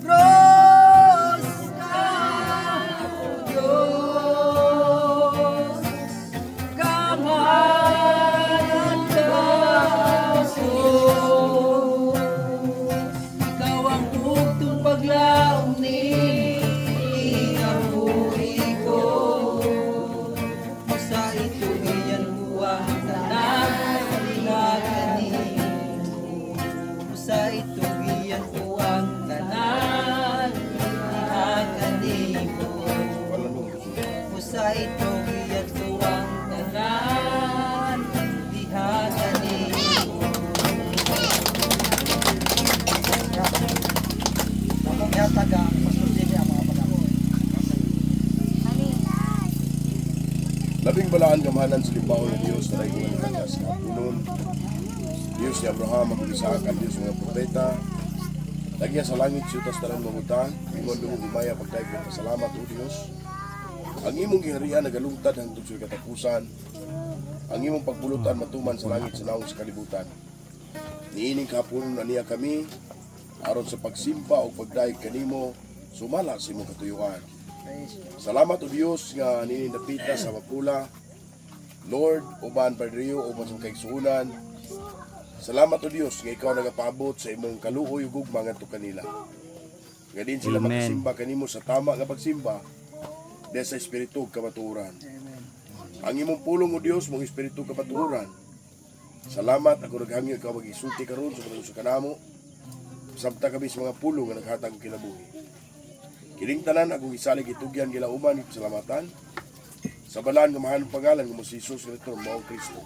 milagros ka, O Diyos, kamahalan ka, Diyos. Ikaw ang bugtong paglaom ni inabuhi ko. Sa ito iyan buwang tanan hinaganin. Sa ito iyan buwang tanan hinaganin. Sa ito iyan buwang tanan hinaganin. Akong yataga Pastor Jimmy ang mga panahon. Labing balaan kamahalan sa limbawon ng Diyos na naigungan ng kanyas na punon. Diyos ni Abraham ang isaakan Diyos ng mga propeta. Lagyan sa langit siyutas tarang mamutan. Ingon lumong umaya pagdaig ng pasalamat o Diyos. Ang imong giharian nagalungtad hangtod sa katapusan. Ang imong pagpulutan matuman sa langit sa naong sa kalibutan. Niining kapunon na niya kami aron sa pagsimpa o pagdaig kanimo sumala sa imong katuyuan. Salamat o Diyos nga ninindapita sa mapula. Lord, uban Padrio, uban sa kaigsuunan. Salamat o Diyos nga ikaw nagapaabot sa imong kaluoy ug gugma ngadto kanila. Nga din sila makasimba kanimo sa tama nga pagsimba dahil sa espiritu ug kamatuoran. Ang imong pulong o Diyos mong espiritu ug kamatuoran. Salamat ako naghangyo ikaw magisulti karon sa kanamo. Sabta kami sa mga pulong nga naghatag og kinabuhi. Kining tanan akong isalig itugyan gilauman salamatan. Sa balaan nga mahal pangalan nga mo si Jesus Kristo mao Kristo.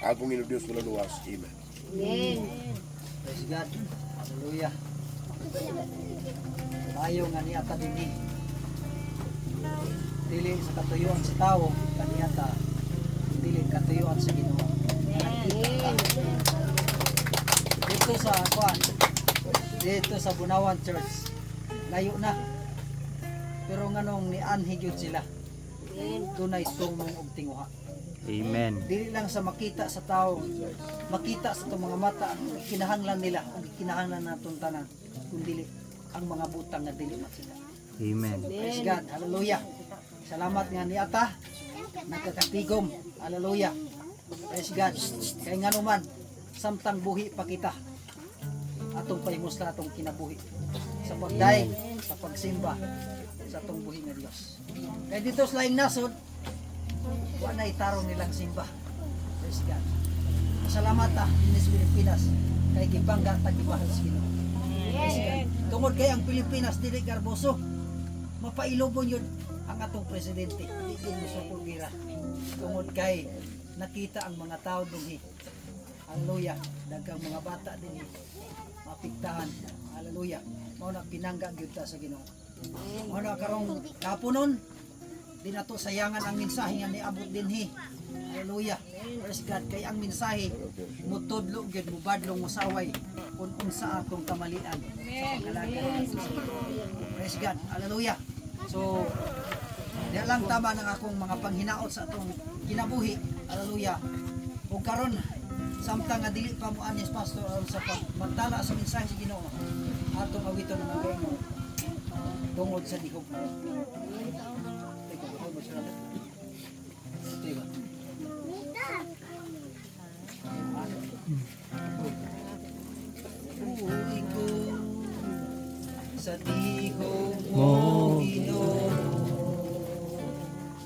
Akong ino Dios mula luwas. Amen. Amen. Praise God. Hallelujah. Tayo nga niata dinhi. Dili sa katuyuan sa tao, kaniata dili katuyuan sa Ginoo. Dito sa kuan. Dito sa Bunawan Church. Layo na. Pero nganong ni anhi gyud sila. Tunay tumong og tinguha. Amen. Dili lang sa makita sa tao, makita sa itong mga mata ang kinahanglan nila, ang kinahanglan natong tanan, kundi ang mga butang nga dili sila. Amen. Praise God. Hallelujah. Salamat nga ni ata nagkakatigom. Hallelujah. Praise God. Kay nga naman samtang buhi pa kita. Atong pahimusla atong kinabuhi sa pagdaig, sa pagsimba sa atong buhi nga Dios. Kay dito sa laing nasod wa na itarong nilang simba. Praise God. Salamat Inis Pilipinas kay gibangga tagibahal sa Ginoo. Praise God. Tungod kay ang Pilipinas dili garboso. Mapailubon yun ang atong presidente. Di yun musukol gira. Tungod kay nakita ang mga tao dinhi. Hallelujah. Daghang mga bata dinhi mapiktahan. Hallelujah. Mao na pinangga gyud ta sa Ginoo. Mao na karong kapunon di na to sayangan ang mensahe nga niabot dinhi. Hallelujah. Praise God. Kay ang mensahe mutudlo gyud mubadlong musaway kun unsa atong kamalian sa pagkalagay. Praise God. Hallelujah. So di lang tama ng akong mga panghinaot sa atong kinabuhi. Hallelujah. Ug karon samtang nga dili pa mo anis pastor sa pagmantala sa mensahe sa Ginoo atong awiton ng Ginoo tungod sa dihog. Uwi ko sa tihog mo Ginoo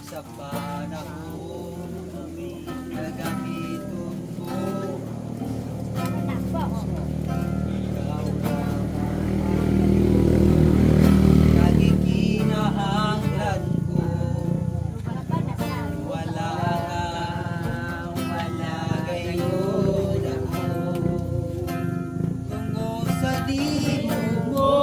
sa panahon nagamiton ko ikaw laging kinahanglan ko wala gayon ako tungo sa dimo mo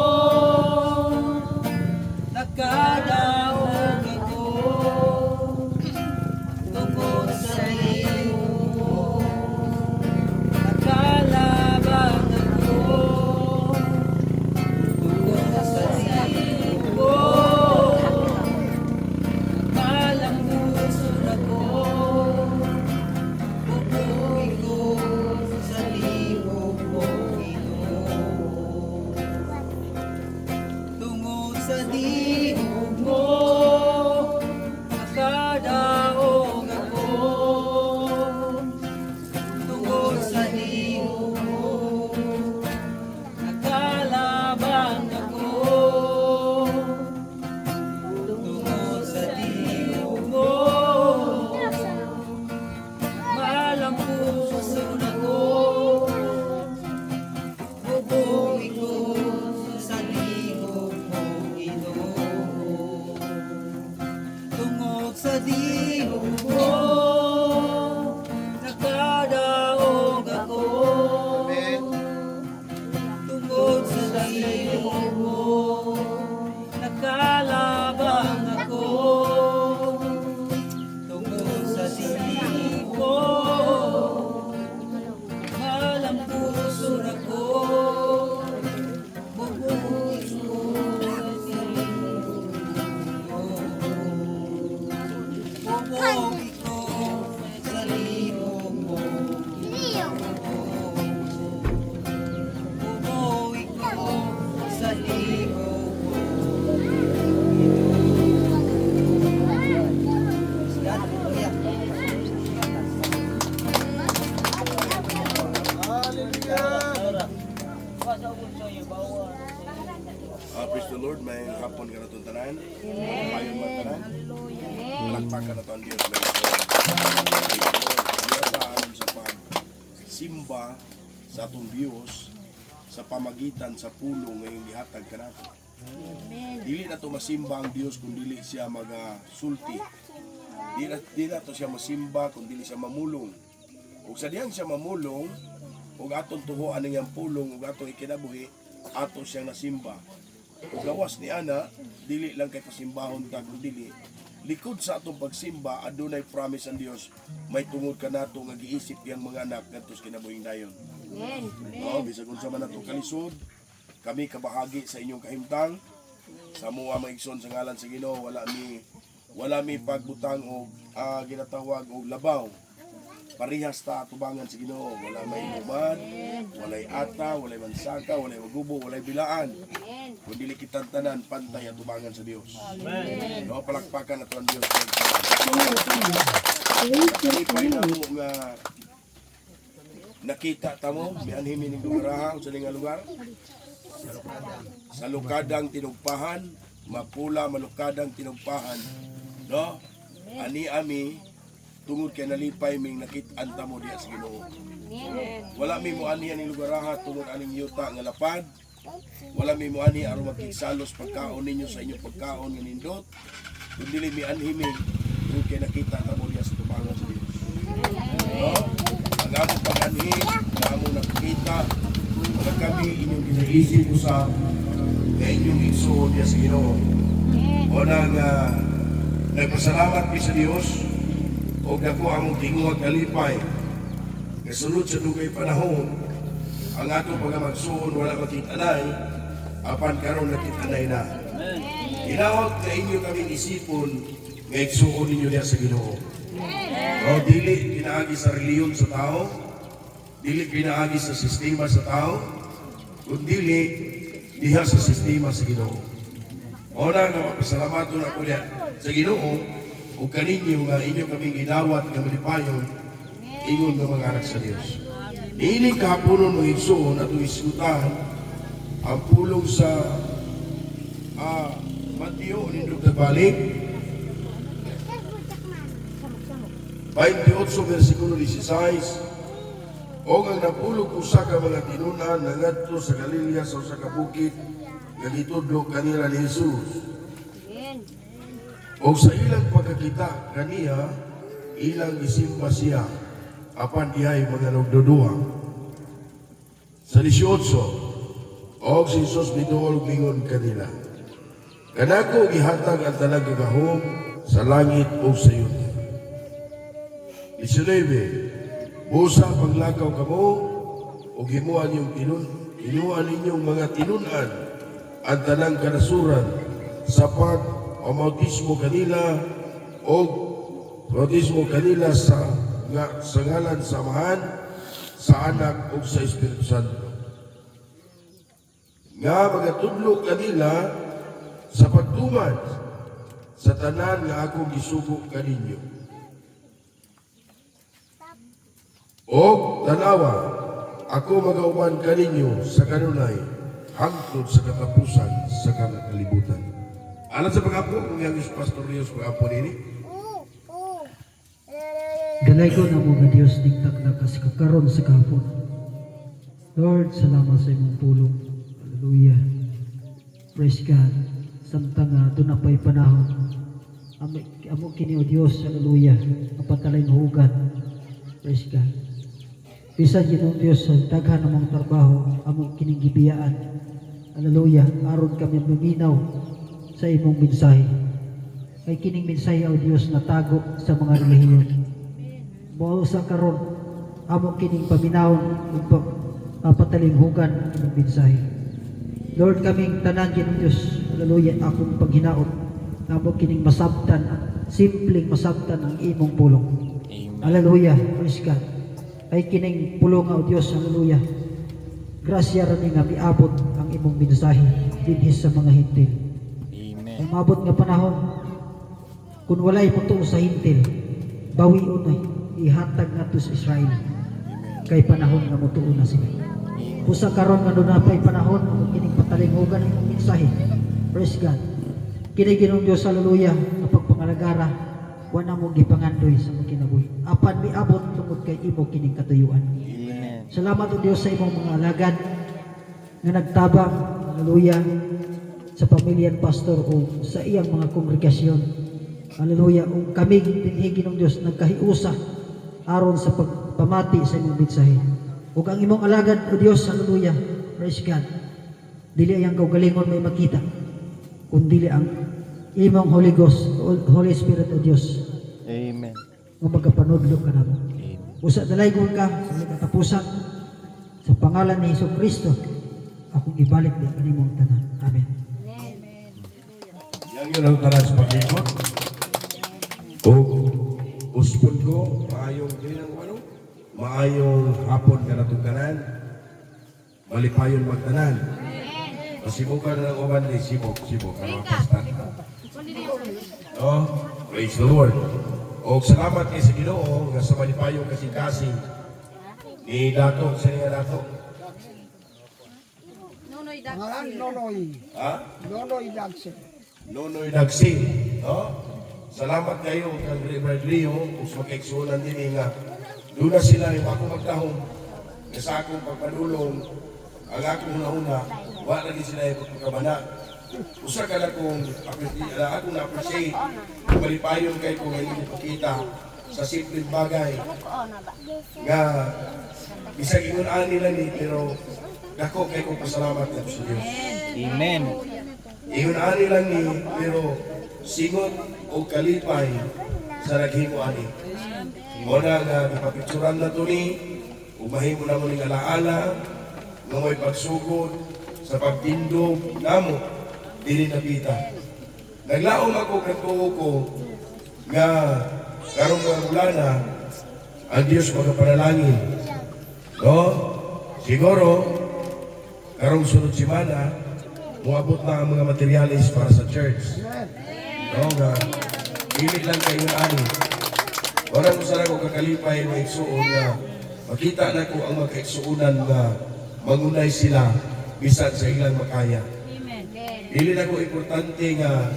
praise the Lord, may hapon ka na itong tanan. Mayon man tanan. Palakpakan na ito ang Diyos. Iyataan sa pag-simba sa atong Diyos sa pamagitan sa pulong ngayong gihatag ka nato. Dili na to masimba ang Diyos kung dili siya magasulti. Dili na to siya masimba kung dili siya mamulong. Ug sa diyang siya mamulong, ug aton tuhoan niyang pulong, ug aton ikinabuhi, ato siyang nasimba. Ug gawas ni ana, dili lang kay pasimbahon ta kung dili. Likod sa atong pagsimba, adunay promise ang Dios, may tungod ka nato nga giisip yang mga anak ngadto sa kinabuhing dayon. No, bisag unsa man nato kalisod, kami kabahagi sa inyong kahimtang. Sa mga maigsoon sa ngalan sa Ginoo, wala mi pagbutang og ginatawag og labaw. Parihas ta atubangan sa Ginoo, wala may uman, walay ata, walay mansaka, walay magubo, walay bilaan. Kung dili kita tanan pantay atubangan sa Dios. No, palakpakan nato ang Dios. Ipay na mo nga nakita tamo mianhimi ning lugar sa nga lugar. Sa lukadang tinugpahan, mapula malukadang tinugpahan. No? Ani ami tungod kay nalipay ming nakit-an tamo diha sa Ginoo. Wala mi mo ani aning lugar tungod aning yuta nga lapad. Wala mi mo ani aron makigsalos pagkaon ninyo sa inyong pagkaon nga nindot. Kun dili mi anhimi tungod kay nakita tamo diha sa tubangan sa Dios. No? Ang among pag-anhi, ang among nakikita, mga kami inyong ginaisip usap na inyong igsuon diha sa Ginoo. O nang nagpasalamat mi sa Dios o dako among tingog kalipay kasunod sa dugay panahon ang ato pagamagsuon wala makitanay apan karon nakitanay na. Tinawag na inyo kaming isipon nga igsuon ninyo diha sa Ginoo. O dili pinaagi sa reliyon sa tao, dili pinaagi sa sistema sa tao, kundi diha sa sistema sa Ginoo. Ona nga magpasalamaton ako diha sa Ginoo ug kaninyo nga inyo kaming gidawat nga malipayon ingon nga mga anak sa Dios. Niining kahaponon mo igsuon at isgutan ang pulong sa Mateo nindog na balik 28 versikulo 16. O ang napulog usa ka mga tinunan nangadto sa Galilea sa usa ka bukid nga gitudlo kanila ni Jesus. O sa ilang pagkakita kaniya ilang gisimba siya apan dihay mga nagdudua. Sa 18 og si Jesus bituol mingon kanila, kanako gihatag ang talang gahom sa langit o sa yuta. 19 busa paglakaw kamo o himuan yung inuan ninyong mga tinunan ang tanang kanasuran sa pag-bautismo kanila o bautismo kanila sa ngalan samahan sa anak o sa Espiritu Santo. Nga magatudlo kanila sa pagtumad sa tanan nga akong gisugo kaninyo. O tanawa, ako magauban kaninyo sa kanunay hangtod sa katapusan sa kalibutan. Alam sa pag-apo, kung yung Pastor Rios pag-apo nini? Galay ko na mga Diyos digtak na kas kakaroon sa kahapon. Lord, salamat sa imong pulong. Hallelujah. Praise God. Samtang doon na pa'y panahon. Amo kini o Diyos. Hallelujah. Ang patalayng hugat. Praise God. Bisan yun Diyos sa daghan ng mga trabaho. Amo kining gibiyaan. Hallelujah. Aron kami maminaw sa imong mensahe. Kay kining mensahe o Diyos na tago sa mga relihiyon. Mao sa karon amo kining paminawon ug patalimhugan ng mensahe. Lord, kaming tanan gid Dios, hallelujah, akong paghinaot amo kining masabtan, simpleng masabtan ang imong pulong. Hallelujah, praise God. Ay kining pulong o Dios, hallelujah. Grasya ra ni nga miabot ang imong mensahe dinhi sa mga hintil. Amen. Umabot nga panahon kun walay puto sa hintil, bawion ay ihatag nato sa Israel. Kay panahon nga mutuon na sila. Pusa karon nga doon na pa'y panahon kung kining patalingugan ang mensahe. Praise God. Kini Ginoong Dios, hallelujah, nga pagpangalagara, wala mo gipangandoy sa mga kinabuhi. Apan miabot tungod kay imo kining katuyuan. Amen. Salamat o Dios sa imong mga alagad nga nagtabang, hallelujah, sa pamilyan pastor o sa iyang mga kongregasyon. Hallelujah. O kami dinhi Ginoong Dios nagkahiusa aron sa pagpamati sa imong mensahe. Ug ang imong alagad o Dios, hallelujah, praise God. Dili ang kaugalingon may makita, kundi ang imong Holy Ghost, Holy Spirit o Dios, Amen. nga magapanudlo ka namo. Amen. Usa dalaygon ka sa katapusan sa pangalan ni Jesucristo. Akong ibalik di kanimong tanan. Amen. Yang yun ang tanan sa pag-ikot. O uspon ko, maayong dinang ano, maayong hapon ka na itong tanan. Malipayon magtanan. Masimukan na ng uman ni Sibok, karang pastan. Oh, praise the Lord. O salamat kay sa Ginoo nga sa malipayong kasing-kasing ni Dato, sa niya Dato. Ha? Nonoy Dagsi. No? Salamat kayo kang Reverend Leo kung sa makaigsunan din nga doon na sila yung ako magtahong na sa akong pagpanulong ang akong nauna wala din sila yung pagkabana. Usa ka lang kung akong na-appreciate kung malipayon kayo kung hindi ipakita sa simpleng bagay nga bisag ingon-ani lang ni pero dako kayo kong pasalamat na sa Diyos. Amen. Ingon-ani lang ni pero singot o kalipay sa naghimo ani. Muna nga ipapicturan na to ni umahimo na mo ning alaala nga may pagsugod sa pagtindog namo dili nabita. Naglaom ako katuo ko nga karong mga bulana ang Diyos magapanalangin. No? Siguro karong sunod simana muabot na ang mga materialis para sa church. No, nga pilit lang kayo ani. Orang ko sana ko kakalipay na igsuon nga makita na ko ang magkaigsuunan nga magunay sila bisan sa ilang makaya. Dili na ko importante nga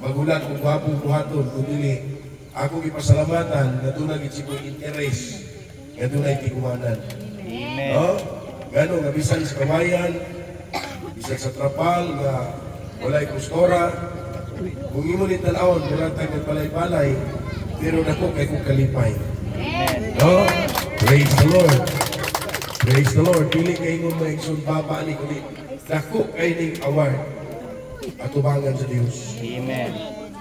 magulat kung gwapong buhaton kundi ako gipasalamatan nga dunay gid siya interes nga dunay tiguanan. Amen. No? Gano nga bisan sa kawayan, bisan sa trapal nga walay kustora, kung imo ni tan-awon murag tay magbalay-balay, pero dako kay kong kalipay. No? Praise the Lord. Praise the Lord. Dili kay mo maigsoon baba ni kundi dako kay ning award atubangan sa Dios. Amen.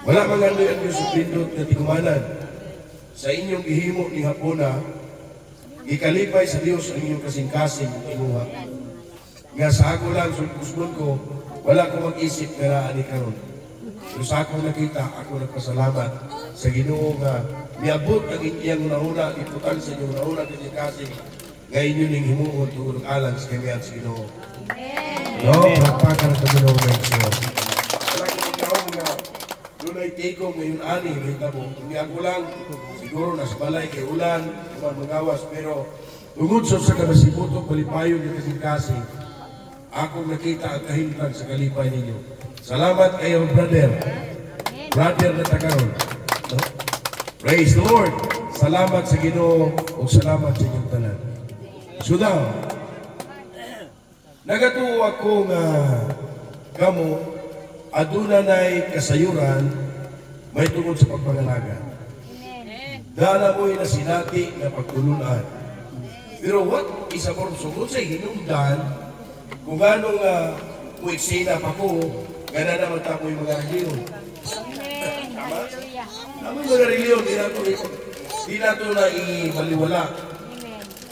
Wala man ang Diyos sa pindot na tigumanan. Sa inyong gihimo ni hapuna, ikalipay sa Diyos ang inyong kasing-kasing inuha. Nga sa ako lang, sulpusbon ko, wala ko mag-isip na naani karon. Pero sa akong nakita, ako nagpasalamat sa Ginoo nga niabot ang inyong nauna, iputan sa inyong nauna kasing-kasing nga inyo ning himuon tungod alang sa kamiyan sa Ginoo. No, pagpakan sa Ginoo ng Diyos. Wala ko ikaw nga dunay tigong ngayon ani, kita mo. Kung ako lang, siguro nas balay kay ulan, magawas, pero tungod sa kanasibutok, malipayon ng kasing-kasing, akong nakita ang kahintang sa kalipay ninyo. Salamat kayo, brother. Brother na tagaron. No? Praise the Lord. Salamat sa Ginoo o salamat sa inyong tanan. So now, nagatuo ako nga kamo aduna nay kasayuran may tungod sa pagpangalaga. Dala mo'y nasinati na pagtulunan. Pero what isa mo sugod sa hinungdan kung anong muiksina pa ko gana naman tapo'y mga reliyon. Tama? Namoy mga reliyon, di na ito na ibaliwala.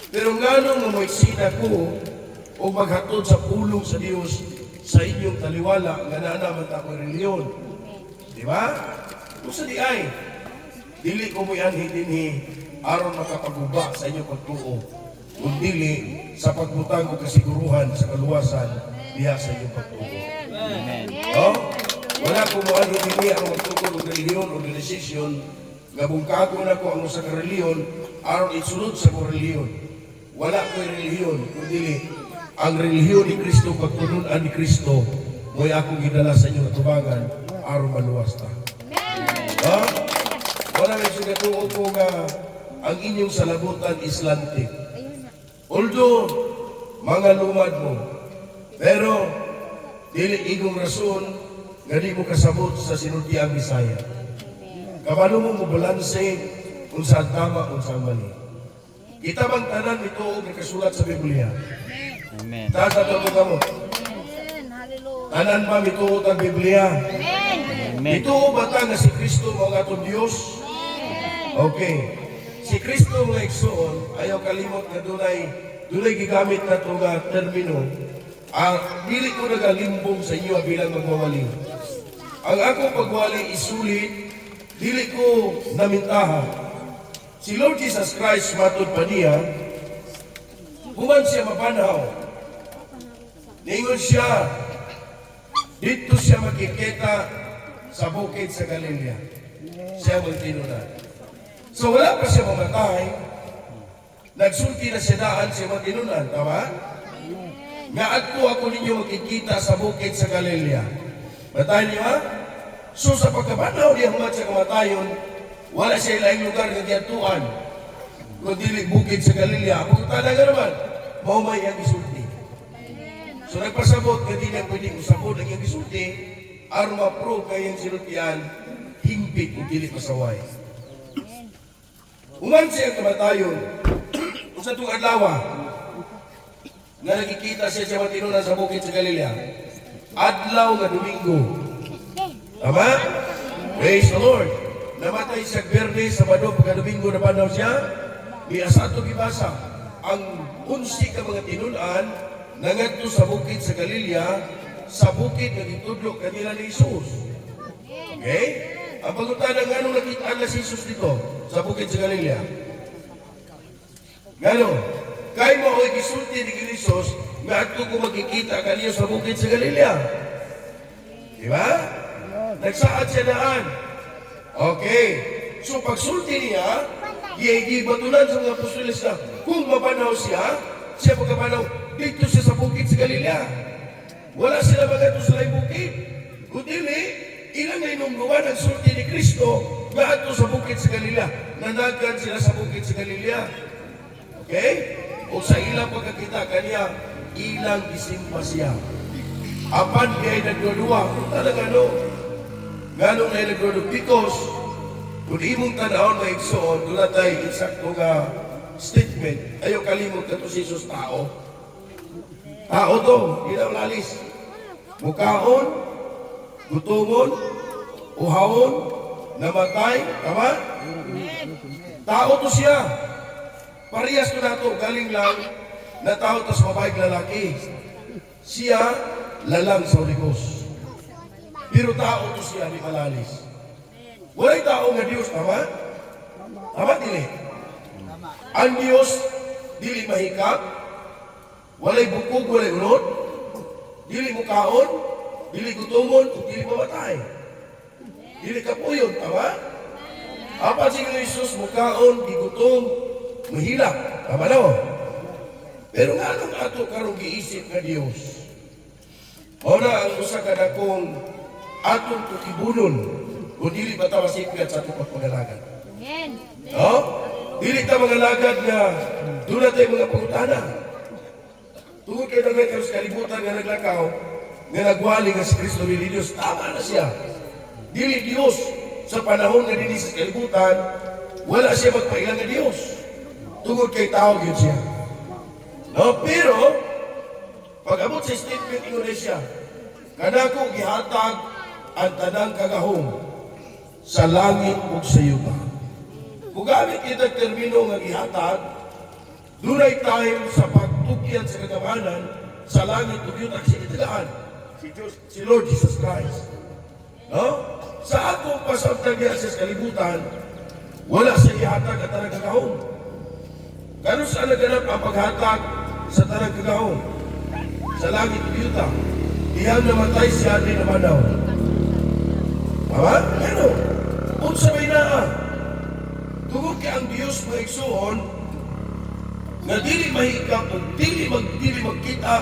Pero ngano nga muiksina ko o maghatod sa pulong sa Diyos sa inyong taliwala nga naman tapo'y reliyon. Di ba? Kung sa di ay, dili ko mo'y anhin dinhi aron makapaguba sa inyong pagtuo. Kung dili sa pagbutang o kasiguruhan sa kaluwasan diha sa inyong pagtuo. Amen. No? Wala ko mo anhin dinhi aron magtukod o reliyon o desisyon nga bungkago na ko ang usa ka reliyon aron isulod sa ko reliyon. Wala ko reliyon kung dili ang relihiyon ni Kristo, pagtununan ni Kristo, mo'y akong gidala sa inyong atubangan, aron maluwas ta. Ha? Wala may sigatuo ko nga ang inyong salabutan Islante. Although, mga lumad mo, pero dili igong rason nga di mo kasabot sa sinultiang Bisaya. Kabalo mo balanse kung saan tama, kung saan mali. Kita bang tanan ito o kasulat sa Biblia? Amen. Tatato mo. Tanan ba mituot ang Biblia? Amen. Ito ba ta nga si Kristo mga atong Diyos? Okay. Si Kristo nga igsoon, ayaw kalimot nga dunay gigamit na ito nga termino. Dili ko nagalimbong sa inyo bilang magwawali. Ang akong pagwali isulit, dili ko namintahan. Si Lord Jesus Christ matod pa niya, human siya mapanaw. Ningon siya, dito siya makikita sa bukid sa Galilea. Siya magtinunan. So wala pa siya mamatay, nagsulti na siya daan siya magtinunan, tama? Nga ako ninyo makikita sa bukid sa Galilea. Batayin niyo ha? So sa pagkabanaw niya humat siya kamatayon, wala siya ilang lugar ng giyatuan. Kung dili bukid sa Galilea, kung tanda nga naman, maumay ang isulti. So nagpasabot, hindi na pwedeng usapod ang iyong isulti, aron ma-prove kayong sinultian, himpit kung dili pasaway. Human siya kamatayon, kung sa itong adlaw, nga nakikita siya sa matinunan sa bukid sa Galilea, adlaw nga Domingo. Tama? Praise the Lord. Namatay siya Biyernes, Sabado, pagka-Domingo na panaw siya. May asato gibasa. Ang 11 ka mga tinunan nangadto sa bukid sa Galilea, sa bukid na gitudlo kanila ni Jesus. Okay? Ang pagutana nga nung nakita na si Jesus dito sa bukid sa Galilea. Gano? Kay mo ay gisulti ni Jesus nga ato ko makikita kaniyo sa bukid sa Galilea. Diba? Nagsaad siya daan. Okay. So pagsulti niya, gibatulan sa mga apostoles na kung mapanaw siya pagkapanaw, dito siya sa bukid sa Galilea. Wala sila magato sa laing bukid. Kundi ilang na inungguan ang sulti ni Kristo nga ato sa bukid sa Galilea. Nanagan sila sa bukid sa Galilea. Okay? O sa ilang pagkakita kaniya, ilang isimpa siya. Apan kaya nagdodua, kung talaga ganong na nagdodua, because kung imong tanahon na igsoon, doon tayo eksakto nga statement, ayaw kalimot na to si Jesus tao. Tao to, hindi na lalis. Mukaon, gutumon, uhawon, namatay, tama? Tao to siya. Parehas ko na ito, galing lang na tao tas babaeng lalaki. Siya, lalang sa ulikos. Pero tao to siya, di malalis. Wala'y tao nga Diyos, tama? Tama, dili? Ang Diyos, dili mahikap, wala'y bukog, wala'y unod, dili mukaon, dili gutumon, dili mamatay. Dili kapuyon, tama? Apat si Jesus, mukaon, gigutom, mahilak, tama na mo? Pero nga nung ato karong giisip nga Diyos, na ang usa ka dakong atong tukibunon, kung dili ba ta masipgat sa atong pagpangalagan. No? Dili ta mga lagad nga doon na tayo mga pangutana. Tungkol kayo na kayo sa kalibutan nga naglakaw, nga nagwali nga si Kristo ni Diyos, tama na siya. Dili Diyos sa panahon nga dili sa kalibutan, wala siya magpailang nga Diyos. Tungkol kay tao yun siya. No? Pero, pag-abot sa statement Indonesia, kanako gihatag ang tanang kagahong sa langit ug sa yuta. Kung gamit kita termino nga gihatag, dunay tayo sa pagtugyan sa kagamanan sa langit ug yuta kasi itilaan si Lord Jesus Christ. No? Sa atong pasabtang niya sa kalibutan, wala sa ihatag at tanang kagahong. Kano saan naganap ang paghatag sa tanang kagahong? Sa langit ug yuta. Iyang namatay siya din naman daw. Tama? Pero, kung sabay na, tungkol ka ang Diyos maigsuon, nga dili mahikap ug dili magkita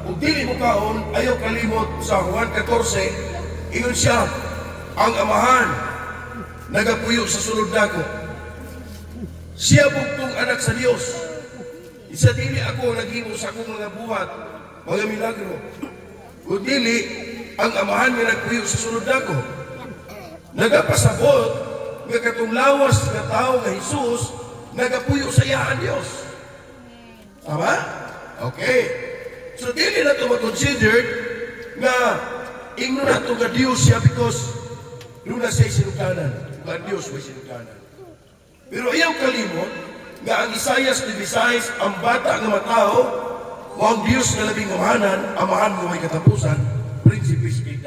ug dili mo kaon, ayaw kalimot sa Juan 14, ingon siya, ang amahan nagapuyo sa sulod nako. Siya bugtong anak sa Dios. Isa dili ako naghimo sa akong mga buhat, mga milagro. Kung dili, ang amahan nga nagpuyo sa sulod nako. Nagapasabot nga katong lawas nga tao nga Jesus nagapuyo sa iyaan Dios. Tama? Okay. So dili na ito ma-considered nga ingno na ito nga Diyos siya because doon na siya sinugdanan. Nga Diyos may sinugdanan. Pero ayaw kalimot nga ang Isaias 26, ang bata nga matao, o ang Diyos nga labing amahan mo may katapusan, prinsipis kay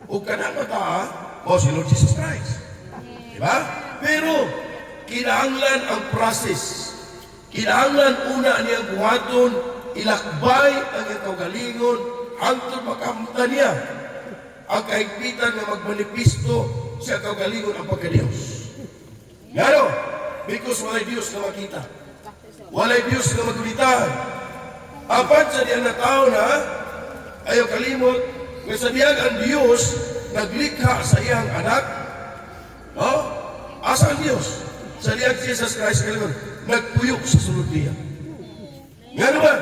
o kanang mataa, o si Lord Jesus Christ. Diba? Pero, kinahanglan ang process. Kinahanglan una niyang buhaton, ilakbay ang iyang kaugalingon, hangtod makamta niya ang kahigpitan nga magmanipisto sa kaugalingon ang pagka-Diyos. Ngano? Because walay Diyos na makita. Walay Diyos na magulitahan. Apan sa diyan na tao na, ayaw kalimot, nga sa diyan ang Diyos naglikha sa iyang anak, no? Asa ang Diyos? Sa diyan Jesus Christ kalimot, nagpuyok sa sulod niya. Nga naman,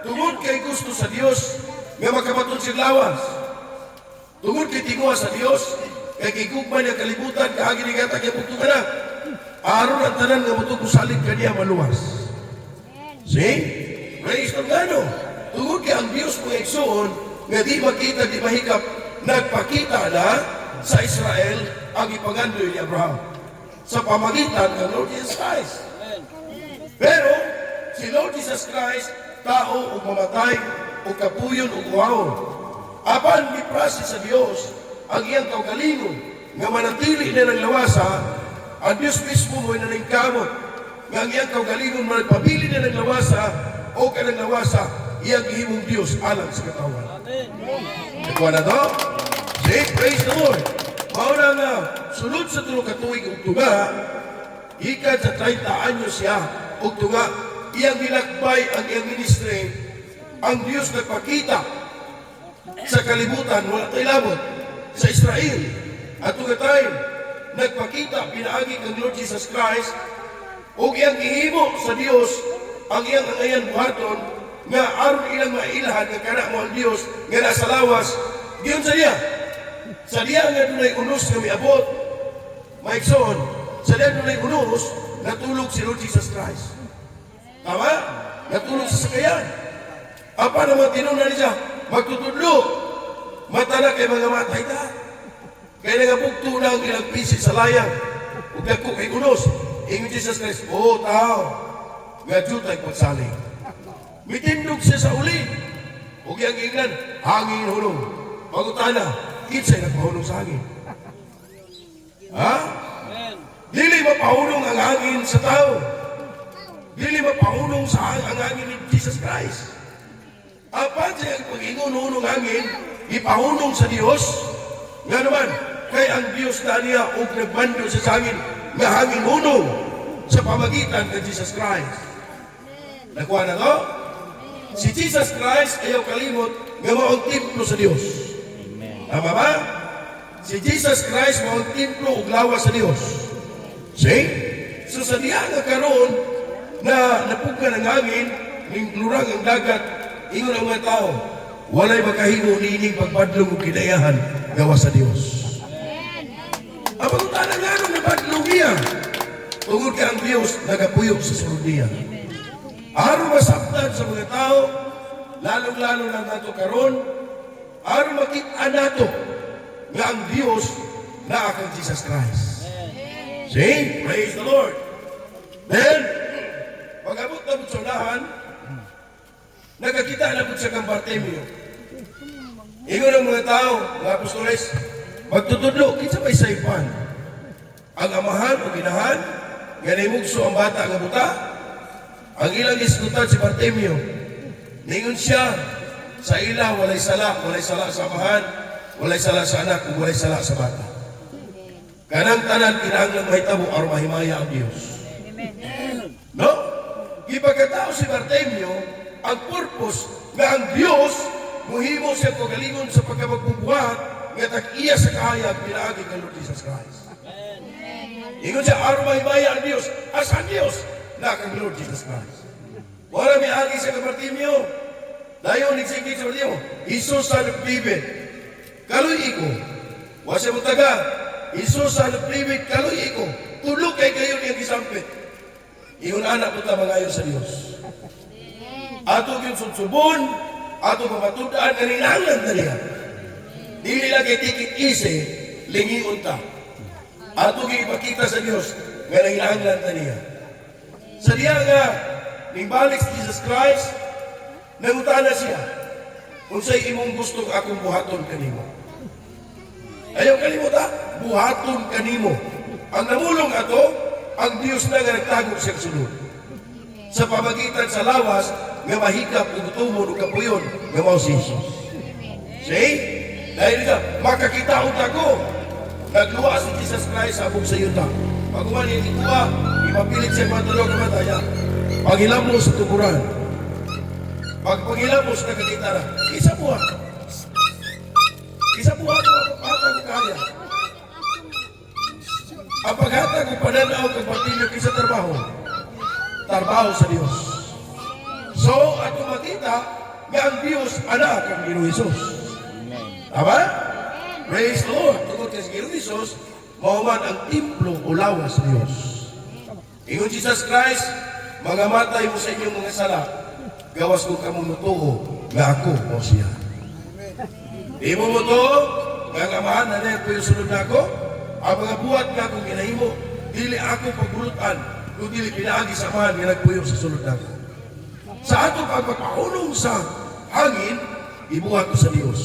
tungod kay gusto sa Diyos, nga makamatod siya lawas. Tungod kay tingwa sa Diyos, kay kigugman niya kalibutan, kaagi ni gata kaya bugtong anak. Aron ang tanan nga mutog usalig kaniya maluwas. See? Praise the Lord. Tungod kay ang Diyos mo eksoon, nga di makita, di mahikap, nagpakita na sa Israel ang ipangandoy ni Abraham sa pamagitan ng Lord Jesus Christ. Pero, si Lord Jesus Christ, tao o mamatay, o kapuyon o kuhaon. Apan, miprasi sa Diyos, ang iyang kaugalingon, nga manatili na ng lawasa, ang Diyos mismo mo'y naningkamot, nga ang iyang kaugalingon managpabili na ng lawasa, o kanang lawasa, iyang ihimong Diyos alang sa katawan. Ikaw na to? Say, praise the Lord. Mauna nga, sunod sa tulong katuig o tunga, ikan sa 30 anyos siya, o tunga, iyang nilakbay ang iyang ministry, ang Diyos nagpakita sa kalibutan, wala tayo labot, sa Israel. At tunga tayo, nagpakita, pinaagi kang Lord Jesus Christ, o iyang ihimo sa Diyos, ang iyang angayan buhaton, nga aron ilang mailahan nga kana mo ang Diyos nga nasa lawas, diyon sa diya. Sa diya nga dunay unos nga miabot, maikson, sa diya dunay unos, natulog si Lord Jesus Christ. Tama? Natulog sa sakayan. Apa naman tinunan niya, magtutudlo, mata na kay mga matay ta. Kaya nagabugto na ang ilang pisit sa layang, ug dako kay unos. Ingon Jesus Christ, oh tao, nga jutay pagsaling. Mitindog siya sa ulin. Huwag yung inglan, hangin hulong. Pagutana, kinsay nagpahulong sa hangin. Ha? Dili mapahulong ang hangin sa tao. Dili mapahulong sa ang hangin ni Jesus Christ. Apan siya pag-ingon-hulong hangin, ipahulong sa Diyos. Nga naman, kay ang Diyos na niya o nagbando sa hangin, nga hangin hulong sa pamagitan ng Jesus Christ. Nakuha na to? Si Jesus Christ ayaw kalimot nga maong templo sa Diyos. Tama ba? Si Jesus Christ maong templo ug lawas sa Diyos. See? So sa diya nga karon na napugka ng hangin, ning lurang ang dagat, ingon ang mga tao, walay makahimo niining pagpadlong ug kinayahan gawa sa Diyos. Ang pagutana nga nung nabadlong niya, tungod ka ang Diyos nagapuyok sa sulod niya. Aron masabtan sa mga tao, lalong-lalo na nato karon, aron makita nato nga ang Diyos na kang Jesus Christ. See? Praise the Lord. Then, pag-abot na po sa unahan, nagkakita na po sa kang Bartimeo. Ingon ang mga tao, mga apostoles, magtutudlo, kinsa may saipan. Ang amahan o ginahan, ganimugso ang bata nga buta, ang ilang iskutan si Bartimeo, ningon siya, sa ila, walay sala sa amahan, walay sala sa anak, walay sala sa bata. Kanang tanan, kinahanglang mahitabo, aron mahimaya ang Diyos. No? gipagkatao si Bartimeo, ang purpose nga ang Dios muhimo siya kagalingon sa pagkapagbubuhat nga tag-iya sa kahayag pinaagi kang Lord Jesus Christ. Ingon siya, aron mahimaya ang Dios, as ang Dios na kang Lord Jesus Christ. Wala may agi sa Bartimeo. Dayon nagsingkit sa Bartimeo, Jesus son of David, kaluy iko. Wasa mo taga, Jesus son of David, kaluy iko. Tulog kay kayo niyang gisampit. Ingon anak po ta mangayon sa Dios. Ato yung sunsubon, ato mamatudaan, kaninangan na niya. Dili lang kay tikit isi, lingiun ta. Ato yung ipakita sa Dios, nga nanginahanglan na niya. Sa diya nga, nimbalik si Jesus Christ, nangutana siya, kung sa'y imong gustong akong buhaton kanimo. Ayaw kanimo ta, buhaton kanimo. Ang namulong ato, ang Diyos na nga nagtago siyang sunod. Sa pamagitan sa lawas, nga mahikap ug tumon ug kapuyon nga mao si Jesus. See? Dahil na makakitaon ako. Nagluwa si Jesus Christ sa abog sa yuta. Pag-uwan niya ituwa, ipapilit siya matulog ang mataya. Paghilamos sa tuburan. Paghilamos na kakitara. Isa buhat. Isa buhat ang paghatag ko kaya. Ang paghatag ko pananaw kang Bartimeo kaysa trabaho. Trabaho sa Diyos. So, ato makita nga ang Diyos anak ang Ginoong Hesus. Tama? Praise the Lord. Tungkol kay Ginoong Hesus, mahuman ang templo o lawas sa Diyos. Ingon Jesus Christ, mga matay mo sa inyong mga sala, gawas ko kamumutuo nga ako o siya. Di mo mo to, nga kamahan na na po yung sunod na ako, ang mga buhat nga kung ginahimo, dili ako pagbulutan, kung dili pinaagi samahan nga nagpuyo sa sunod na ako. Sa atong pagpapahulong sa hangin, ibuhat ko sa Diyos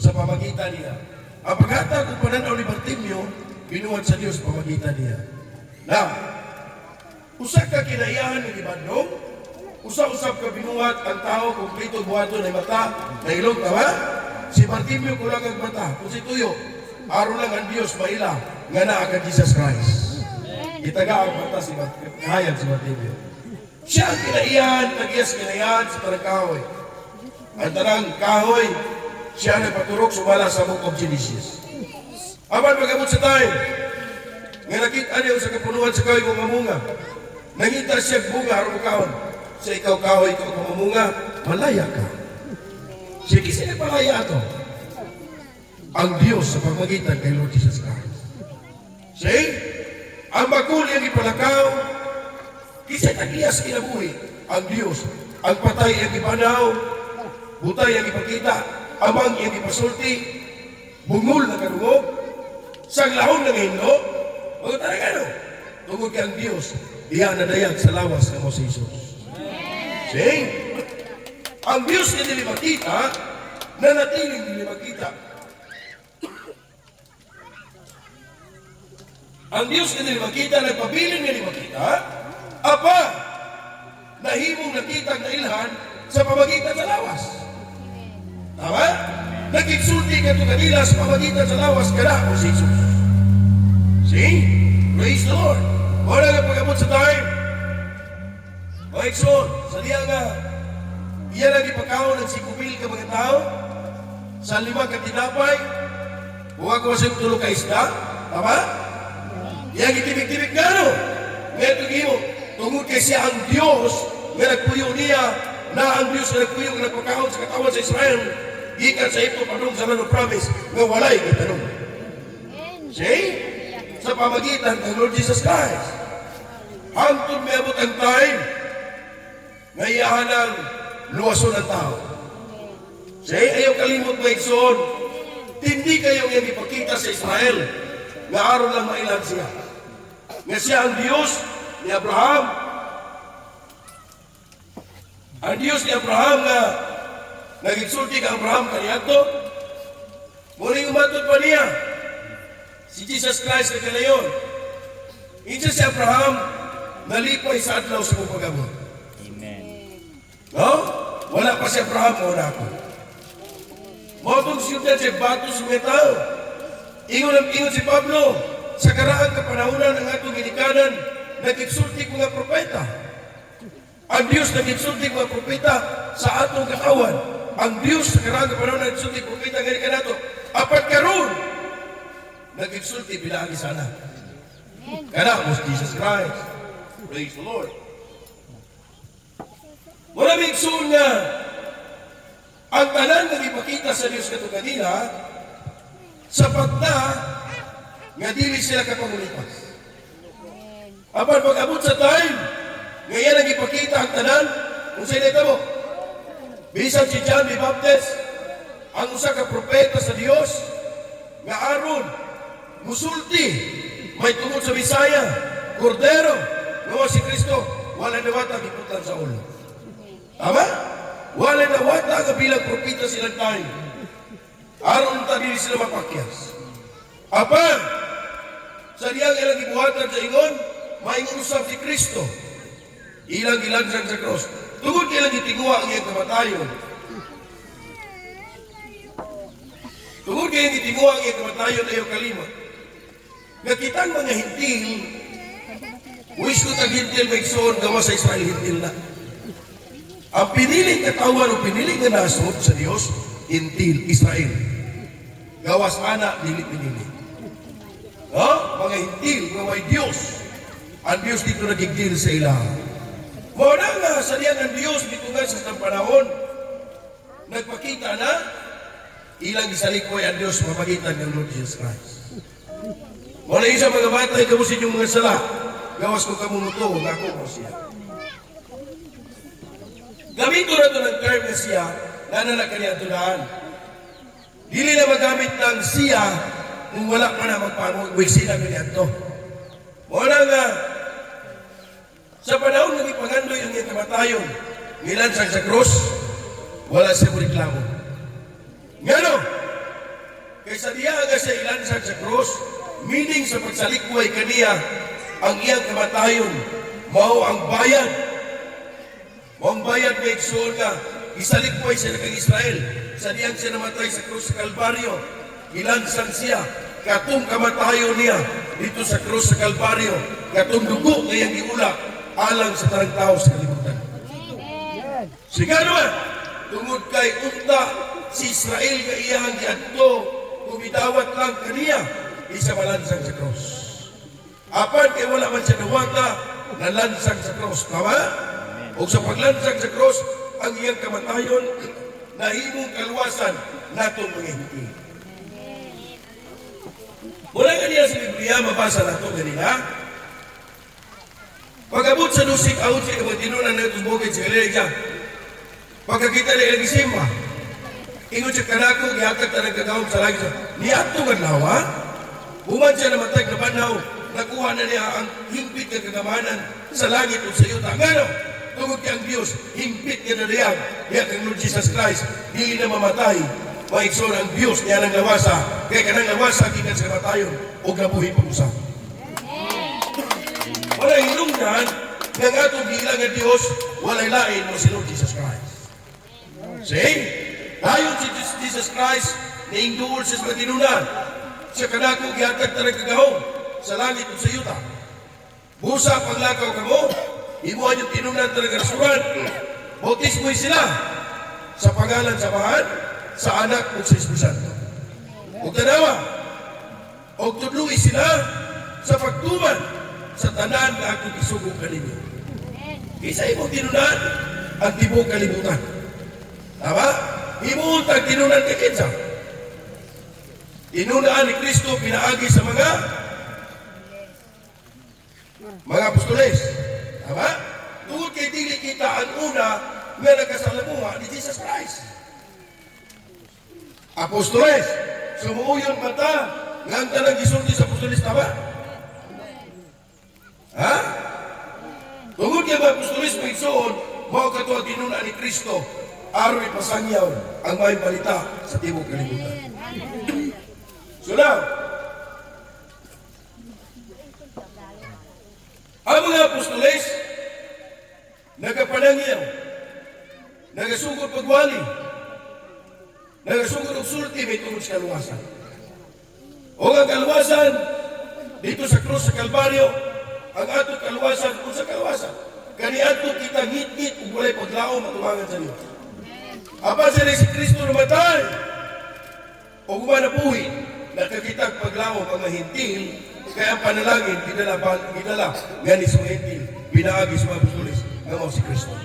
sa pamagitan niya. Ang paghatag kung pananaw ni Bartimeo, binuhat sa Diyos pamagitan niya. Now, usa ka kinaiyahan ng ibandong, usa-usap ka binuhat ang tao kung prito buhaton ay mata, na ilong tama? Si Bartimeo kulang ang mata, kung si Tuyo, aron lang ang Diyos maila, nga naa ka Jesus Christ. Itaga ang mata si Bartimeo, kahayag si Bartimeo. Siya ang kinaiyahan, nag-yes kinaiyahan sa tarang kahoy. Ang tarang kahoy, siya nagpaturok sumala sa Book of Genesis. Aman magamot sa tayo, nga nakita niyo sa kapunuan sa kahoy kung mamunga. Nangita siya bunga, harap kaon. Sa ikaw kahoy, ikaw mamunga, malaya ka. Sige, sila palaya ito. Ang Diyos sa pamagitan kay Lord Jesus Christ. See? Ang maguli ang ipalakaw, kisa'y tagiyas kinabuhi ang Diyos. Ang patay ang ipanaw, butay ang ipakita, amang ang ipasulti, bungol na karungog, sanglahon ng hindo, mga talaga ano? Tungod kang Diyos, diyan na dayag sa lawas ng si Jesus. See? Ang Diyos na dili makita, nanatiling dili makita. Ang Diyos na dili makita, nagpabiling dili makita, apa, nahimong nakita na ilhan sa pamagitan sa lawas. Tama? Nagkitsulti ka ito kanila sa pamagitan sa lawas kada o si Jesus. See? Praise the Lord. Wala nga pag-abot sa time. Mga ikson, sa diya nga, iyan ang ipagkaon ng 5,000 ka mga tao, sa 5 ka tinapay, huwag ko sa tulog ka isda. Tama? Iyan itibig-tibig nga no? Ngayon ito mo, tungod kay siya ang Diyos nga nagpuyo niya, na ang Diyos na nagpuyo nga nagpagkaon sa katawan sa Israel, ikan sa ito panong sa land of promise, nga walay itanong. See? Sa pamagitan ng Lord Jesus Christ. Hangtod may abot ang time, ngayahan ang luwason ng tao. See? Ayaw kalimot mo ikson, hindi kayong yung ipakita sa Israel, nga aron lang mailan siya. Nga siya ang Diyos ni Abraham. Ang Diyos ni Abraham nga nagigsulti ka Abraham kaniadto. Muling umatod pa niya si Jesus Christ na kalayon. Insa si Abraham nalipay sa adlaw sa kong pag-abot. Amen. No? Wala pa si Abraham o na ako. Motong siyutan siya bato sa mga tao. Ingon si Pablo, sa karaang kapanahunan ng atong ginikanan, nagigsulti ko nga propeta. Ang Diyos nag-insulting mga propeta sa atong katawan. Ang Diyos sa karang panahon nag-insulting propeta gani kanato. Apat karon nag-insulti bilang sana. Kana was Jesus Christ. Praise the Lord. Wala migsun nga ang tanan nga ipakita sa Diyos kato kanila sapat na nga dili sila kapangulipas. Apan pag-abot sa time, ngayon ang ipakita ang tanan, kung sa'yo na mo, bisan si John the Baptist, ang usa ka propeta sa Dios, nga aron, musulti, may tungod sa Bisaya, Kordero, nga si Kristo, wala na wata giputan sa ulo. Tama? Wala na wata nga bilang propeta silang tayo. Aron ta dili sila mapakyas. Apan, sa diyang ilang ibuhatan sa ingon, maing usap si Kristo. Ilang gilansang sa cross. Tungod ilang itinguha ang iyang kamatayon. Tungod ilang itinguha ang iyang kamatayon na iyong kalima. Nakitang mga hintil, wish ko tag hintil may iksoon gawa sa Israel hintil na. Ang piniling katawan o piniling na nasod sa Diyos, hintil, Israel. Gawas anak, dili pinili. Mga hintil, mga may Diyos. Ang Diyos dito nagigdil sa ilang. Muna nga, sa diyan ang Diyos dito nga sa isang panahon, nagpakita na, ilang isalikoy ang Diyos mamagitan ng Lord Jesus Christ. Muna isa mga batay, kamusin yung mga sala, gawas ko kamumuto, nga ako mo siya. Gamito na ito ng term na siya, nanalak ka niya tunaan. Dili na magamit ng siya, kung wala pa na magpamagwiksi na ganyan ito. Muna nga, sa panahon ng ipangandoy ang iyang kamatayon, nilansang sa krus, wala siya mo reklamo. Ngano? Kaysa diya nga siya ilansang sa krus, meaning sa pagsalikway kaniya, ang iyang kamatayon, mao ang bayad. Mao ang bayad may iksoon nga, isalikway siya ng Israel, sa diyang siya namatay sa krus sa Kalbaryo, ilansang siya, katong kamatayon niya, dito sa krus sa Kalbaryo, katong dugo ngayang giulak, alang sa tarang tao sa kalibutan. Sigano man, tungod kay unta si Israel nga iyang giadto, kumidawat lang kaniya, isa malansang sa cross. Apan kay wala man siya nawata, nalansang sa cross. Tama? O sa paglansang sa cross, ang iyang kamatayon, nahimong kaluwasan natong mga hindi. Mula nga niya sa Biblia, mabasa nato ganina, pag-abot sa lusik out siya kapag tinunan na itong bukid sa Galilea, pagkakita na ilang isimba, ingon siya kanako, gihatag ta nagkagawang sa langit siya, niyato nga lawa, human siya namatag na banaw, nakuha na niya ang himpit ng kagamanan sa langit o sa yuta. Ngano? Tungod kang Diyos, himpit ka na niya, niya kang Lord Jesus Christ, di na mamatay, maikson ang Diyos niya ng lawasa, kaya ka ng lawasa, gikan sa kamatayon, o nabuhi pag-usap. Wala hinungdan ng atong bilang ng Diyos, walay lain mo si Lord Jesus Christ. See? Dayon si Jesus Christ, naingduol siya sa matinunan. Siya kanako, gihatag na nagkagahong sa langit o sa yuta. Busa paglakaw ka mo, imuhan yung tinunan talaga rasuran. Bautismo'y sila sa pangalan sa Bahan, sa Anak o sa Espiritu Santo. O tanawa, o tudlu'i sila sa pagtuman sa tanan na akong isugong kaninyo. Isa imong tinunan ang tibok kalibutan. Tama? Imuon tang tinunan kay kinsa. Tinunaan ni Kristo pinaagi sa mga apostoles. Tama? Tungod kay dili kita ang una nga nagkasalamuha ni Jesus Christ. Apostoles, sumuuyon mata nga ang tanang gisulti sa apostoles, tama? Ha? Tungod kay mga apostoles may igsoon, mao kato ang tinunaan ni Kristo, aron ipasangyaw ang may balita sa tibok kalibutan. So now, ang mga apostoles, nagapanangyaw, nagasugod pagwali, nagasugod og sulti may tungod sa kaluwasan. O ang kaluwasan, dito sa krus sa Kalbaryo, ang atong kaluwasan, kung sa kaluwasan, kaniadto kita ngit-ngit kung walay paglaom at tumangan sa Dios. Apan sa si Kristo namatay, o gumanabuhi, nakakitag paglaom ang mahintil, kaya ang panalangin, gidala, ngani sa mahintil, pinaagi sa mga apostoles, nga mao si Kristo.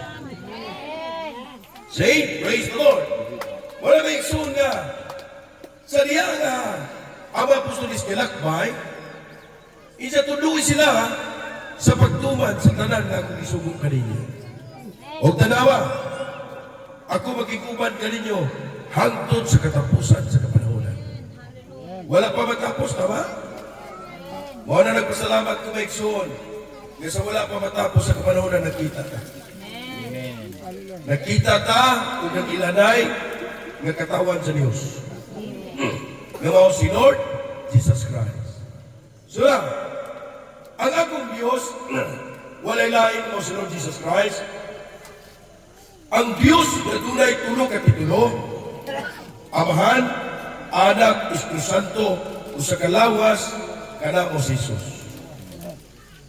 Say, praise the Lord. Wala may iksun nga, sa diya nga, ang mga apostoles kilakbay, isa tuloy sila sa pagtuman sa tanan nga akong isugong kaninyo. O tanawa, ako magkikuban kaninyo hangtod sa katapusan sa kapanahonan. Wala pa matapos, tama? Mao na nagpasalamat ko may iksun nga sa wala pa matapos sa kapanahonan nakita ta. Nakita ta kung nagilanay nga katawan sa Dios. Nga mao si Lord Jesus Christ. So lang, ang akong Diyos, walay lain mo si Lord Jesus Christ. Ang Diyos na tunay tulo kapitulo, Amahan, Anak, Espiritu Santo, usa ka lawas, kana mo si Jesus.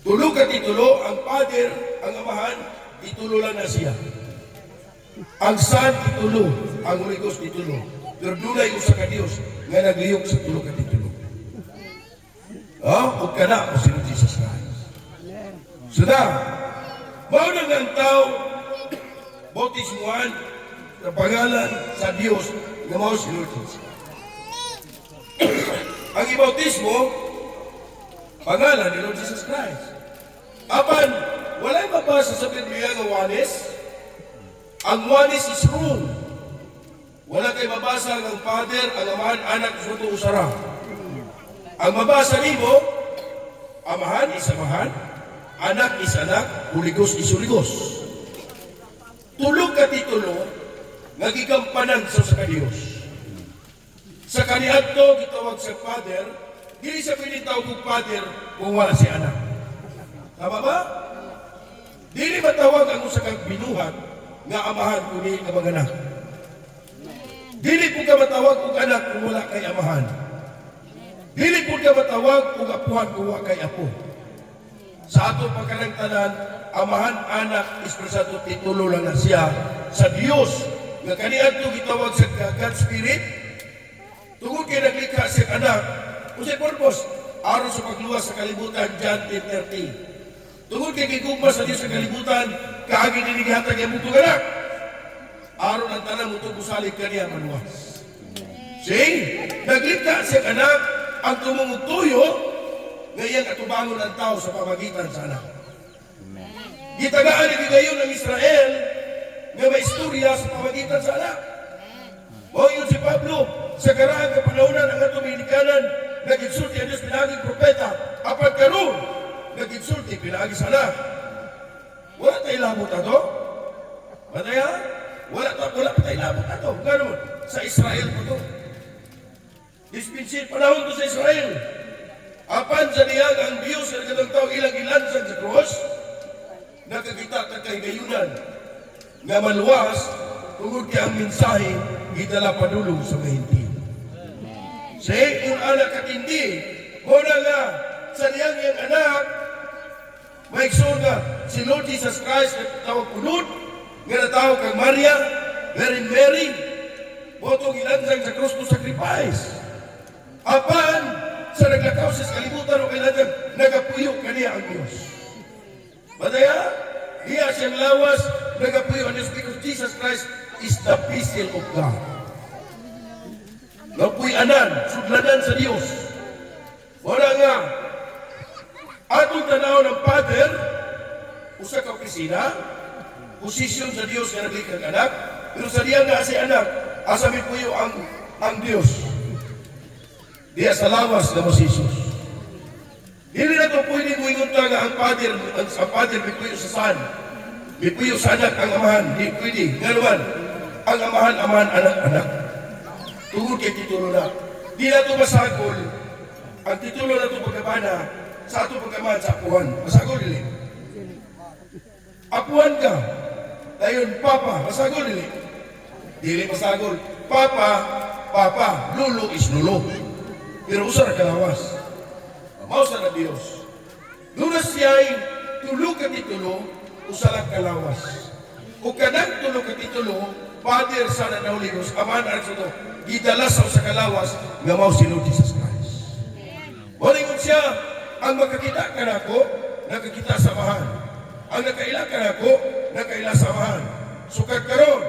Tulo kapitulo, ang Father, ang Amahan, itulo lang na siya. Ang Son, itulo, ang Holy Ghost, itulo. Pero dunay usa ka Dios nga nagliyok sa tulo kapitulo. O kana mo si Lord Jesus Christ. Suda, mao nang ang tao bautismuhan sa pangalan sa Dios nga mao si Lord Jesus. Ang ibautismo pangalan ni Lord Jesus Christ. Apan walay mabasa sa Biblia nga wanis. Ang wanis is wrong. Wala kay mabasa ng Father, ang Amahan, Anak, Espiritu usara. Ang mabasa nimo, Amahan is Amahan, Anak is Anak, Holy Ghost is Holy Ghost. Tulog ka titulo, nagigampanan sa Diyos. Sa kaniadto, gitawag sa Father, dili sa pinitawag kong Father kung wala si Anak. Tama ba? Dili matawag ang usa kang binuhat nga Amahan kundi nga mga anak. Dili po ka matawag kung anak kung wala kay Amahan. Dili po ka matawag kung apuhan kung wala kay apo. Sa ato pagkalangtanan, Amahan, Anak, Espiritu Santo, titulo lang na siya sa Dios. Nga kaniadto gitawag sa God Spirit. Tungod kay naglikha siya anak, kung siya purpose, aron sa pagluwas sa kalibutan, John 10:30. Tungod kay gigugma sa Dios sa kalibutan, kaagi ninigihatag yung mutong anak. Aron ang tanang mutong usalig kaniya maluwas. See? Naglikha siya anak, ang tumungog tuyo, ngayon atubangon ang tao sa pamagitan sa anak. Gitagaan ni gayon ng Israel nga may istorya sa pamagitan sa anak. O yun si Pablo, sa karaan ng panahonan ang Dominikanan, nag-insulti ang Diyos pinaging propeta, apat karoon, nag-insulti pinaging sa anak. Wala tayo labot na to? Mataya? Wala pa tayo labot na to. Ganoon, sa Israel po to. Dispinsin panahon to sa Israel. Apan sa niyang ang Diyos na nagkatang tao ilang ilansan sa cross, nakakita ka kay gayunan nga maluwas tungod kay ang mensahe gidala padulong sa mahinti. Say, kung anak katindi, muna nga sa niyang yung anak, maikson nga si Lord Jesus Christ na tawag punod, nga natawag kang Maria, Mary, botong ilansang sa cross to sacrifice. Apan, sa naglakaw sa kalibutan o kailangan, nagapuyo kaniya ang Diyos. Badaya, iya siyang lawas, nagapuyo ang Diyos because Jesus Christ is the vessel of God. Napuyanan, sudlanan sa Diyos. Wala nga, atong tanaw ng Father, usa ka opisina, posisyon sa Diyos nga naglikang anak, pero sa diyan nga si anak, asamin puyo ang Diyos. Diya sa lawas na mo si Jesus. Hindi na ito pwede muingon ka nga ang Father may puyo sa Son. May puyo sa anak ang Amahan. Hindi pwede. Ngaluman, ang Amahan, anak. Tungod kay titulo na. Di na ito masagol. Ang titulo na ito pagkabana sa ato pagkamahan sa apuhan. Masagol dili. Apuhan ka. Dayon, Papa. Masagol dili. Dili masagol. Papa. Lolo is lolo. Pero usar kalawas. Mausa na Diyos. Lunas siya'y tulog ka titulo, usa lang kalawas. Ug kanang tulo ka titulo, Father, Son, and Holy Ghost, Aman, Anak, Espiritu, gidala sa usa ka lawas nga mao si Lord Jesus Christ. Moringon siya, ang makakita ka nako, nakakita samahan. Ang nakaila ka nako, nakaila samahan. Sukad karon,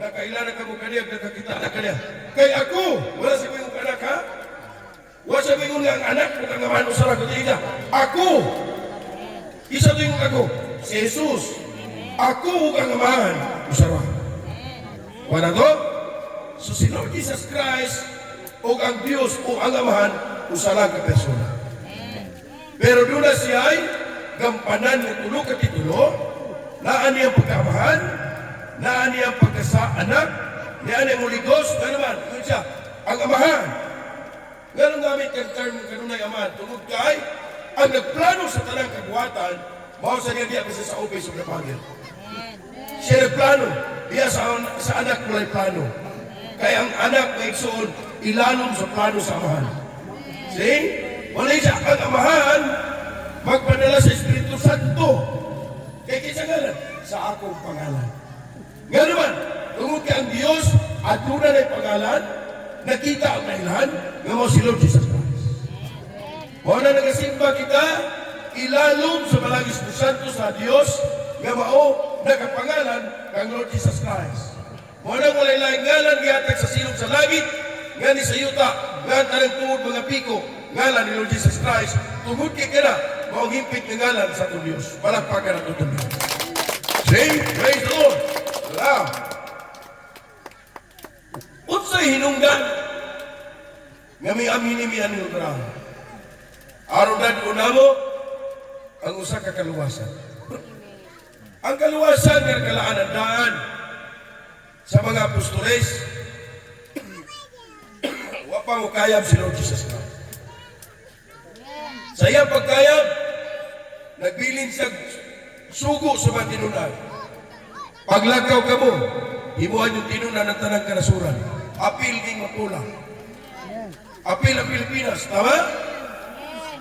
nakaila na kamo kaniya, nakakita na kaniya. Kay ako, wala sa kong anak ha? Wala sa kong nga ang anak mo kang amahan usara ko tinida. Ako! Isa to yung ako, si Jesus. Ako kang amahan usara. Wala to? So si Lord Jesus Christ o ang Diyos o ang amahan usara ka persona. Pero doon na siya ay gampanan ng tulo ka titulo, naan niyang pagkamahan, naan niyang pagkasaanak, naan niyang Holy Ghost, na naman, yun siya, ang amahan. Ganun gamit kang term ng kanunay amahan, tungkol kay, ang nagplano sa tanang kabuhatan, mao sa niya diya kasi sa office of the Father. Siya nagplano, diya sa anak mulay plano. Kaya ang anak may igsoon, ilalom sa plano sa amahan. See? Wala siya, ang amahan, magpadala sa Espiritu Santo. Kaya kinsa ngalan? Sa akong pangalan. Nga naman, tungkol kay ang Diyos, at tuna na yung pangalan, nakita ang dahilan, nga mo si Lord Jesus Christ. Muna nagasimba kita, ilalom sa Malagis Espiritu Santo sa Diyos, nga mao nakapangalan kang Lord Jesus Christ. Muna walay laing ngalan, gihatag sa silong sa langit, nga ni sa yuta, nga tanang tungod mga piko, ngalan ni Lord Jesus Christ, tungod kay kina, maong himpit ng ngalan sa itong Diyos. Palagpakan ang itong Diyos. Say, praise the Lord. Salam. Unsay hinungdan, nga may amini-mian ng utrahan. Araw na di unamo, ang usa ka kaluwasan. Ang kaluwasan nga kalaanandaan sa mga apostoles, wapa mo kayab si Lord Jesus Christ. Sa iyang pagkayab, nagbilin sa sugo sa mga tinunan. Paglagaw ka mo, himuhan yung tinunan ng tanang kanasuran. Apil king mapulang. Apil ang Pilipinas, tama?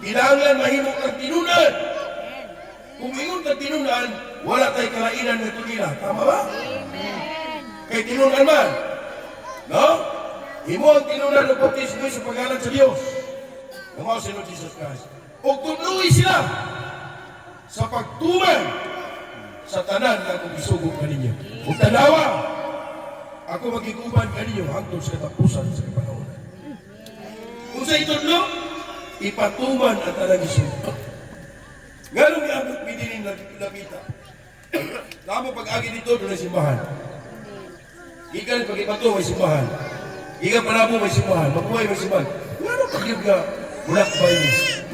Kinahanglan mahimok ng tinunan. Kung ingon ng tinunan, wala tayo kalainan ng tunila. Tama ba? Kay tinunan man. No? Himo ang tinunan ng bautismo sa paggalan sa Diyos. Namaw si Lord Jesus Christ. O tunuwi sila sa pagtuman sa tanan na kung isugong kaninyo. O tanawa, ako magiguban kaninyo hangtod sa katapusan sa kapanahon. Kung sa itudlo, ipatuman ang tanan isugong. Ganong iabot midinin na pinapita. Tama pag-agi dito, doon ay simbahan. Ikan pag-ipato, may simbahan. Ikan panabo, may simbahan. Magbuhay, may simbahan. Ano pag-ibig nga, mulakbay mo.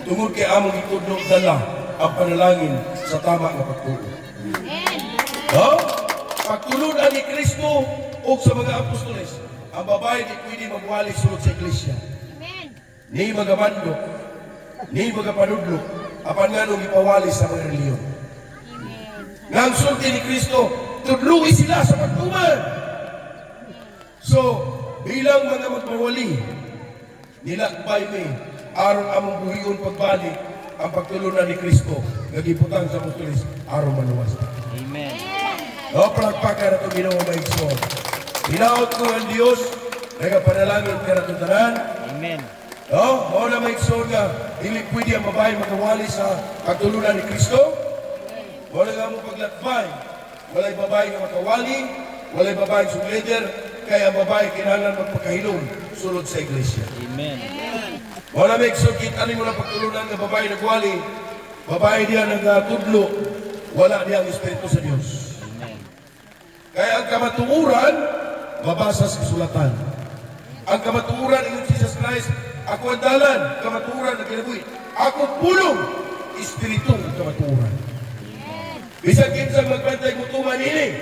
Tungod kay among itudlo dala ang panalangin sa tama na pagtulo. No? Pagtulunan ni Kristo o sa mga apostoles, ang babae di pwede magwali sulod sa iglesia. Ni magamando, ni magapanudlo, apan nga nung ipawali sa mga reliyon. Nga ang sulti ni Kristo, tudluwi sila sa pagtuman. So, bilang mga magpawali, nilakbay mi, aron among buhigon pagbalik, ang pagtulunan ni Kristo, nagiputang sa apostoles, aron maluwas. Amen. O, palagpakan na itong ginawa may igsoon. Hinaot ko ang Diyos, nagapanalangin ka na itong tanan. Amen. No? Mao na may igsoon nga, hindi pwede ang babae magawali sa pagtulunan ni Kristo. Wala nga mo paglakbay. Wala'y babae nga makawali, wala'y babae sa leader, kaya ang babae kinahanglan magpakahilom sulod sa iglesia. Amen. Wala may igsoon, kita mo na pagtulunan ng babae nagwali, babae diya nagtudlo, wala diya ang Espiritu sa Diyos. Amen. Kaya ang kamatuuran, mabasa sa sulatan. Ang kamatuuran ng Jesus Christ, ako ang dalan, kamatuuran na kinabuhi. Ako pulong, Espiritu ng kamatuuran. Bisag kinsang magbantay mutuman ini,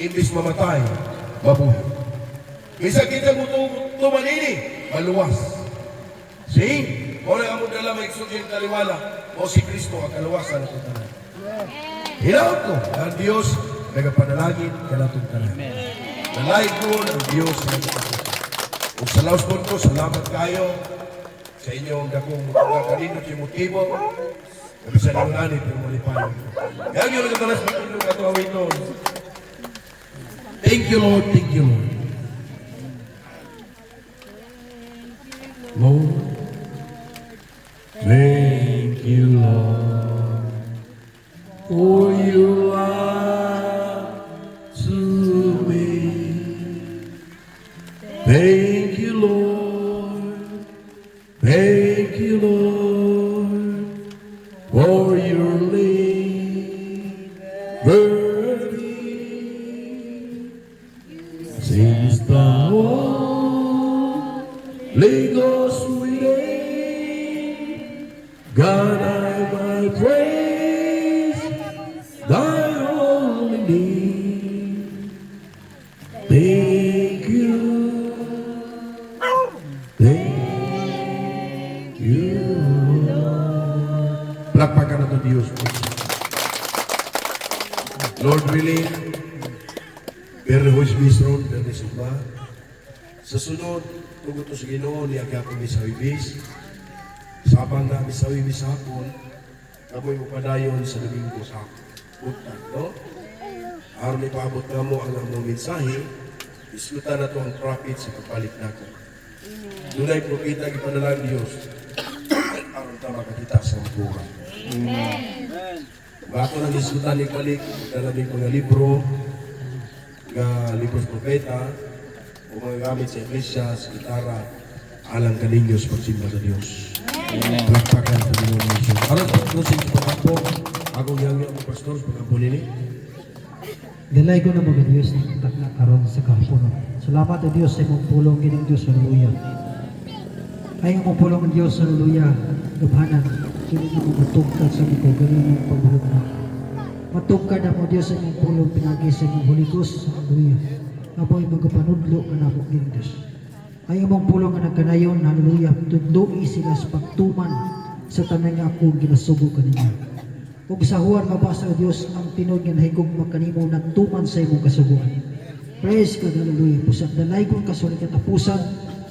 imbis mamatay, mabuhay. Bisag kinsang mutuman ini, maluwas. See? Wala ang mong dala may eksudin kaliwala, o si Kristo ang kaluwasan ng tanan. Hinaot ko, ang Diyos, nagapanalangin ka natong tanan. Nalaig ko ng Diyos na ito. Kung sa laos ko, salamat kayo sa inyong dakong mga kanino si motibo Bisa lang ani pero malipan. Gagi ulit talas ng katuawin to. Thank you Lord, thank you Lord. Lord, thank you Lord for your love to me. Thank you Lord, thank you Lord for your liberty. Since the Holy Ghost within, God I might praise thy holy name. Thank you, thank you, Lord. Palakpakan natin Diyos. Lord willing, pero who's bistron, pero sumba. Sa sunod, tugot to sa Ginoo ni Agapon ni Sawibis. Sabang na ni Sawibis hapon, kamoy mo padayon sa Domingo sa utang, no? Aron ipaabot na mo ang among mensahe, iskutan na to ang prophet sa pagpalit nako. Dunay propeta ipanalang Dios. Aron ta makakita sa buhay. Bago nang iskutan ni balik, dalawing mga libro, nga libros propeta, o mga gamit sa iglesia, sa gitara, alang kaninyo sa pagsimba sa Diyos. Palakpakan sa denomination. Aron pagkrusin sa pagkampo, akong yang ang pastor sa pagkampo nini. Dalay ko na mga Diyos na takna karon sa kapuno. Salamat o Diyos sa imong pulong gining Diyos, haleluya. Ay imong pulong ng Diyos, haleluya. Gabhanan, kini mo matungkad sa ikaw, galing mong pagbuhog na. Matungkad na mo Diyos sa imong pulong pinagi sa imong Holy Ghost, haleluya. Apoy magapanudlo ka na mo gining Diyos. Ay imong pulong nga nagkanayon, haleluya. Tudloi sila sa pagtuman sa tanan nga akong ginasugo kanina. Ug sa huwan mabasa o Dios ang tinud nga nahigog makanimo nagtuman sa imong kasuguan. Praise God, hallelujah. Pusat dalay kong kasulit katapusan,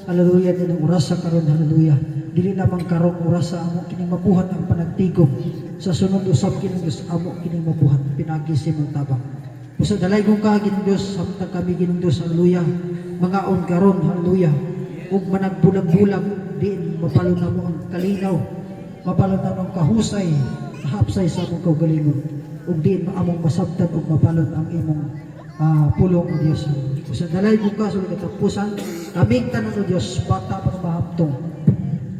hallelujah, din ang orasa karon, hallelujah. Dili lamang karong orasa amo kining mabuhat ang panagtigom. Sa sunod usab kining Dios amo kining mabuhat pinagi sa imong tabang. Pusat dalay kong kaagin Dios samtang kami gining Dios, hallelujah. Mangaon karon, hallelujah. Ug managbulag-bulag diin mapalon na mo ang kalinaw, mapalon na mo ang kahusay, hapsay sa among kaugalingon, ug diin maamong masabtan ug mapalot ang imong pulong o Dios. Sa dalay kong kaso katapusan, kaming tanan o Dios, bata pa mahamtong,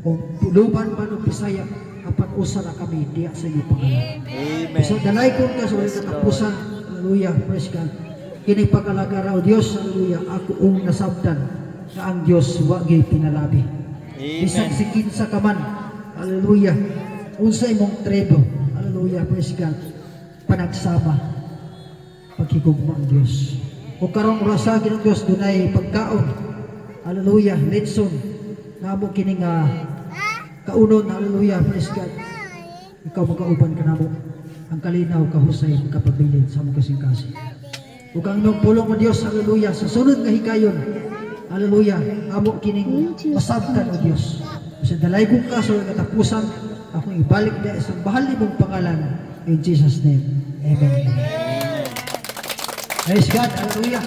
o luban man o Bisaya, apan usa na kami diya sa iyo pangalan. Sa dalay kong kaso katapusan, hallelujah, praise God. Kini pagkalagara o Dios, hallelujah, ako ung nasabtan na ang Dios wa gyud pinalabi. Bisag si kinsa ka man, hallelujah. Unsa imong tredo, hallelujah, praise God, panagsama, paghigugma ang Diyos. O karong rasagin ng Diyos, dunay pagkaon, hallelujah, letson, namo kining kaunon, hallelujah, praise God. Ikaw magkauban ka namo, ang kalinaw, kahusay, kapabilin sa mong kasing-kasing. O kang imong pulong ng Diyos, hallelujah, sa sunod nga hikayon, hallelujah, amo kining masabtan o Diyos. Sa dalay kong kaso, katapusan, akong ibalik na isang bahal mong pangalan in Jesus' name. Amen. Praise God. Hallelujah.